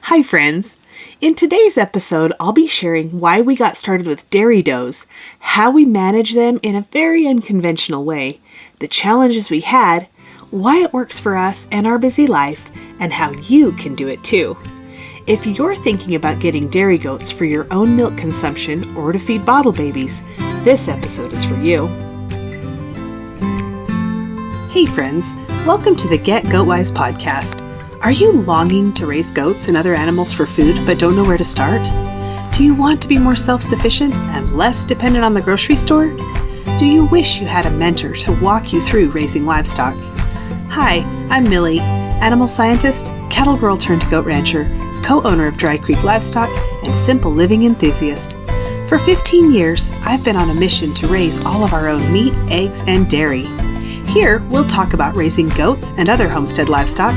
Hi friends! In today's episode, I'll be sharing why we got started with dairy does, how we manage them in a very unconventional way, the challenges we had, why it works for us and our busy life, and how you can do it too. If you're thinking about getting dairy goats for your own milk consumption or to feed bottle babies, this episode is for you. Hey friends, welcome to the Get Goatwise podcast. Are you longing to raise goats and other animals for food but don't know where to start? Do you want to be more self-sufficient and less dependent on the grocery store? Do you wish you had a mentor to walk you through raising livestock? Hi, I'm Millie, animal scientist, cattle girl turned goat rancher, co-owner of Dry Creek Livestock, and simple living enthusiast. For 15 years, I've been on a mission to raise all of our own meat, eggs, and dairy. Here, we'll talk about raising goats and other homestead livestock,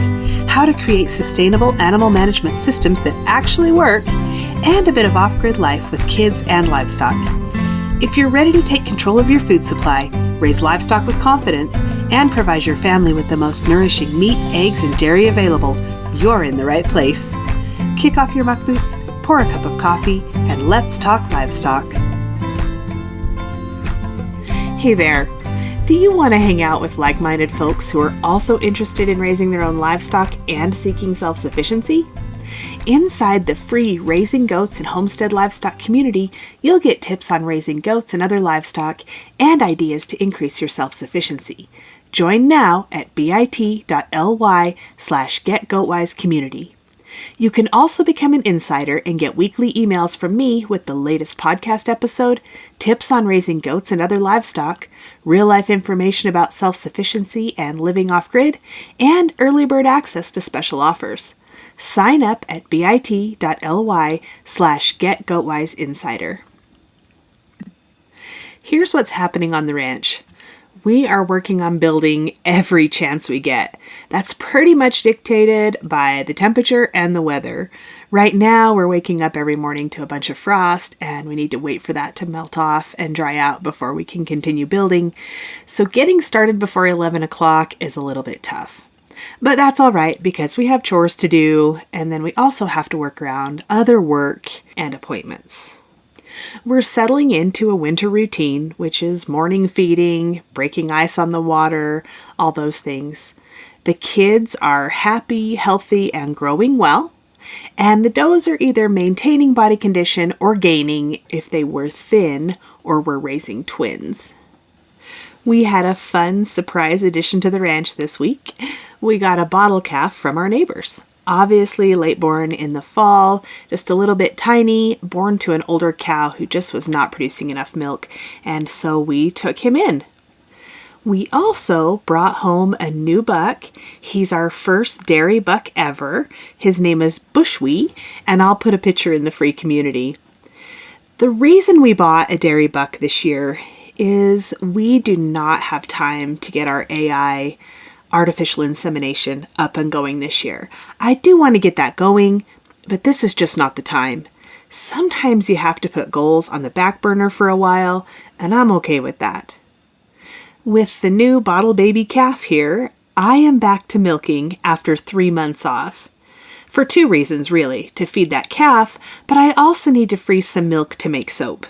how to create sustainable animal management systems that actually work, and a bit of off-grid life with kids and livestock. If you're ready to take control of your food supply, raise livestock with confidence, and provide your family with the most nourishing meat, eggs, and dairy available, you're in the right place. Kick off your muck boots, pour a cup of coffee, and let's talk livestock. Hey there! Do you want to hang out with like-minded folks who are also interested in raising their own livestock and seeking self-sufficiency? Inside the free Raising Goats and Homestead Livestock community, you'll get tips on raising goats and other livestock and ideas to increase your self-sufficiency. Join now at bit.ly/getgoatwisecommunity. You can also become an insider and get weekly emails from me with the latest podcast episode, tips on raising goats and other livestock, real-life information about self-sufficiency and living off-grid, and early bird access to special offers. Sign up at bit.ly/getgoatwiseinsider. Here's what's happening on the ranch. We are working on building every chance we get. That's pretty much dictated by the temperature and the weather. Right now, we're waking up every morning to a bunch of frost, and we need to wait for that to melt off and dry out before we can continue building. So getting started before 11 o'clock is a little bit tough. But that's all right because we have chores to do, and then we also have to work around other work and appointments. We're settling into a winter routine, which is morning feeding, breaking ice on the water, all those things. The kids are happy, healthy, and growing well, and the does are either maintaining body condition or gaining if they were thin or were raising twins. We had a fun surprise addition to the ranch this week. We got a bottle calf from our neighbors. Obviously late born in the fall, just a little bit tiny, born to an older cow who just was not producing enough milk, and so we took him in. We also brought home a new buck. He's our first dairy buck ever. His name is Bushwee, and I'll put a picture in the free community. The reason we bought a dairy buck this year is we do not have time to get our AI artificial insemination up and going this year. I do want to get that going, but this is just not the time. Sometimes you have to put goals on the back burner for a while, and I'm okay with that. With the new bottle baby calf here, I am back to milking after 3 months off. For 2 reasons, really, to feed that calf, but I also need to freeze some milk to make soap.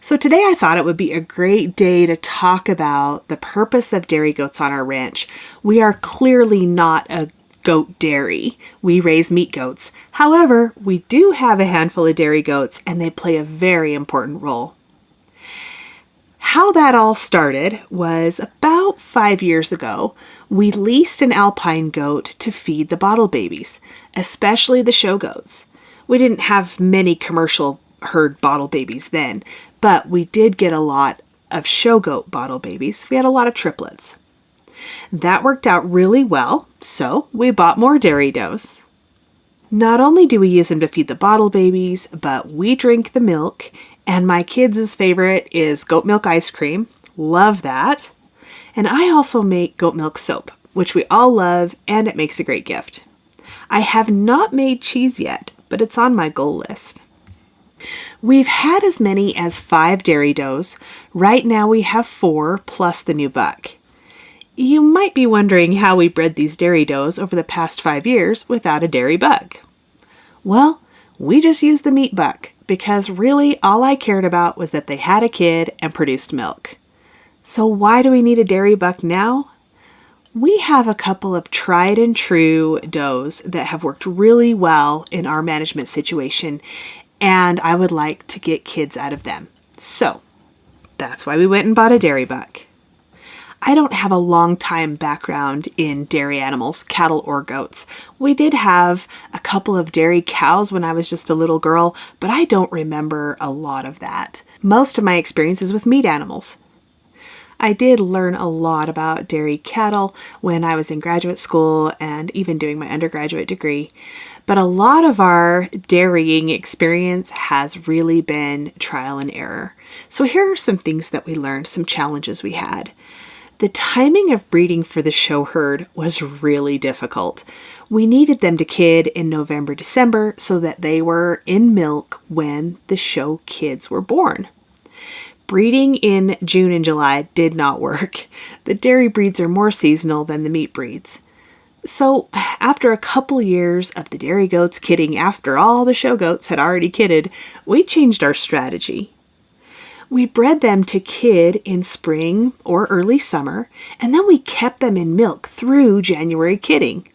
So today I thought it would be a great day to talk about the purpose of dairy goats on our ranch. We are clearly not a goat dairy. We raise meat goats. However, we do have a handful of dairy goats and they play a very important role. How that all started was about 5 years ago. We leased an alpine goat to feed the bottle babies, especially the show goats. We didn't have many commercial herd bottle babies then, but we did get a lot of show goat bottle babies. We had a lot of triplets. That worked out really well, so we bought more dairy does. Not only do we use them to feed the bottle babies, but we drink the milk, and my kids' favorite is goat milk ice cream. Love that. And I also make goat milk soap, which we all love, and it makes a great gift. I have not made cheese yet, but it's on my goal list. We've had as many as 5 dairy does. Right now we have 4 plus the new buck. You might be wondering how we bred these dairy does over the past 5 years without a dairy buck. Well, we just used the meat buck because really all I cared about was that they had a kid and produced milk. So why do we need a dairy buck now? We have a couple of tried and true does that have worked really well in our management situation, and I would like to get kids out of them. So that's why we went and bought a dairy buck. I don't have a long time background in dairy animals, cattle or goats. We did have a couple of dairy cows when I was just a little girl, but I don't remember a lot of that. Most of my experience is with meat animals. I did learn a lot about dairy cattle when I was in graduate school and even doing my undergraduate degree, but a lot of our dairying experience has really been trial and error. So here are some things that we learned, some challenges we had. The timing of breeding for the show herd was really difficult. We needed them to kid in November, December so that they were in milk when the show kids were born. Breeding in June and July did not work. The dairy breeds are more seasonal than the meat breeds. So after a couple years of the dairy goats kidding after all the show goats had already kidded, we changed our strategy. We bred them to kid in spring or early summer, and then we kept them in milk through January kidding.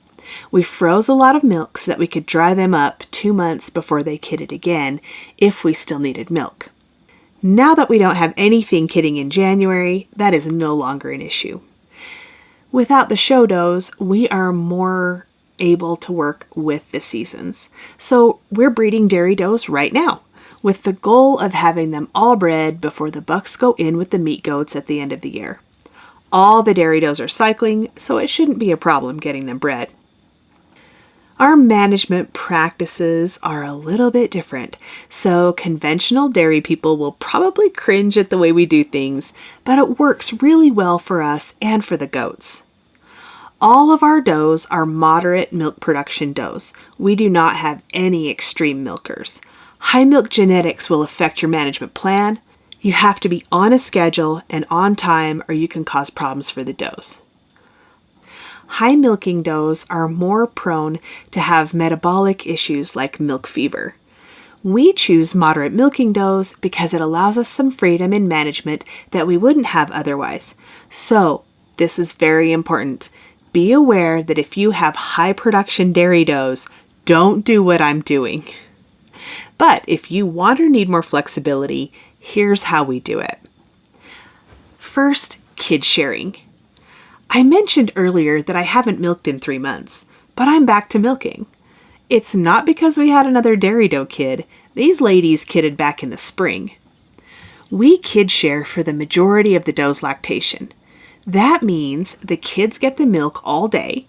We froze a lot of milk so that we could dry them up 2 months before they kidded again if we still needed milk. Now that we don't have anything kidding in January, that is no longer an issue. Without the show does, we are more able to work with the seasons. So we're breeding dairy does right now, with the goal of having them all bred before the bucks go in with the meat goats at the end of the year. All the dairy does are cycling, so it shouldn't be a problem getting them bred. Our management practices are a little bit different, so conventional dairy people will probably cringe at the way we do things, but it works really well for us and for the goats. All of our does are moderate milk production does. We do not have any extreme milkers. High milk genetics will affect your management plan. You have to be on a schedule and on time or you can cause problems for the does. High milking does are more prone to have metabolic issues like milk fever. We choose moderate milking does because it allows us some freedom in management that we wouldn't have otherwise. So, this is very important. Be aware that if you have high production dairy does, don't do what I'm doing. But if you want or need more flexibility, here's how we do it. First, kid sharing. I mentioned earlier that I haven't milked in 3 months, but I'm back to milking. It's not because we had another dairy doe kid. These ladies kidded back in the spring. We kid share for the majority of the doe's lactation. That means the kids get the milk all day,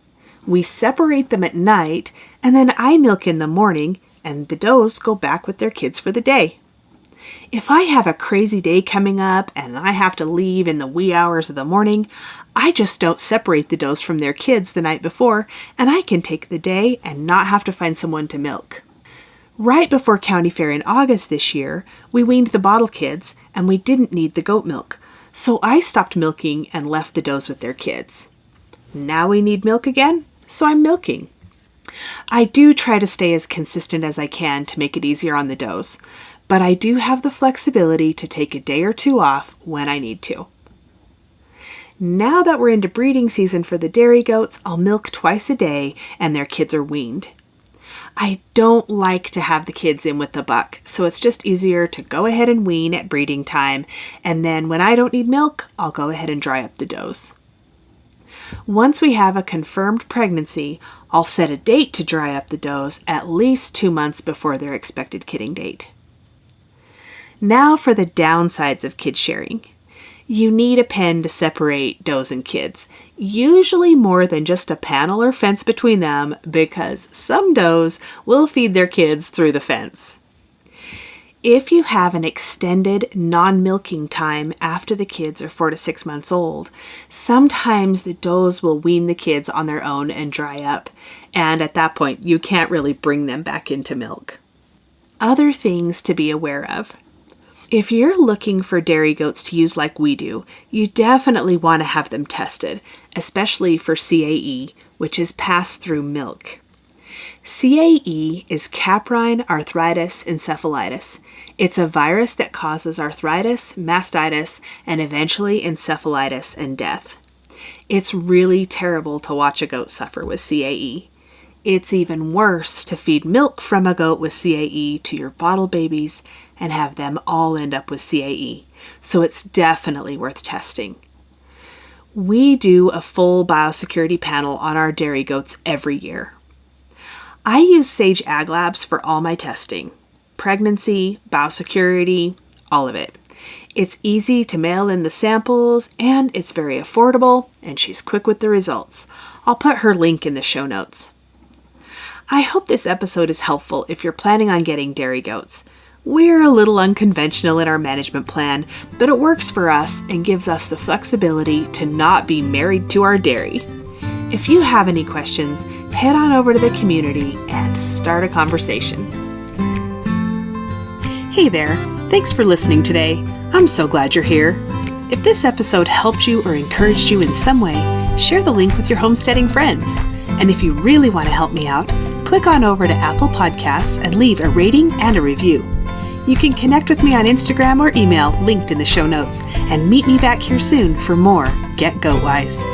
we separate them at night, and then I milk in the morning and the does go back with their kids for the day. If I have a crazy day coming up and I have to leave in the wee hours of the morning, I just don't separate the does from their kids the night before, and I can take the day and not have to find someone to milk. Right before County Fair in August this year, we weaned the bottle kids and we didn't need the goat milk, so I stopped milking and left the does with their kids. Now we need milk again, so I'm milking. I do try to stay as consistent as I can to make it easier on the does, but I do have the flexibility to take a day or two off when I need to. Now that we're into breeding season for the dairy goats, I'll milk twice a day and their kids are weaned. I don't like to have the kids in with the buck, so it's just easier to go ahead and wean at breeding time, and then when I don't need milk, I'll go ahead and dry up the does. Once we have a confirmed pregnancy, I'll set a date to dry up the does at least 2 months before their expected kidding date. Now for the downsides of kid sharing. You need a pen to separate does and kids, usually more than just a panel or fence between them because some does will feed their kids through the fence. If you have an extended non-milking time after the kids are 4 to 6 months old, sometimes the does will wean the kids on their own and dry up, and at that point you can't really bring them back into milk. Other things to be aware of. If you're looking for dairy goats to use like we do, you definitely want to have them tested, especially for CAE, which is pass-through milk. CAE is caprine arthritis encephalitis. It's a virus that causes arthritis, mastitis, and eventually encephalitis and death. It's really terrible to watch a goat suffer with CAE. It's even worse to feed milk from a goat with CAE to your bottle babies and have them all end up with CAE. So it's definitely worth testing. We do a full biosecurity panel on our dairy goats every year. I use Sage Ag Labs for all my testing. Pregnancy, biosecurity, all of it. It's easy to mail in the samples, and it's very affordable, and she's quick with the results. I'll put her link in the show notes. I hope this episode is helpful if you're planning on getting dairy goats. We're a little unconventional in our management plan, but it works for us and gives us the flexibility to not be married to our dairy. If you have any questions, head on over to the community and start a conversation. Hey there, thanks for listening today. I'm so glad you're here. If this episode helped you or encouraged you in some way, share the link with your homesteading friends. And if you really want to help me out, click on over to Apple Podcasts and leave a rating and a review. You can connect with me on Instagram or email linked in the show notes, and meet me back here soon for more Get Goat Wise.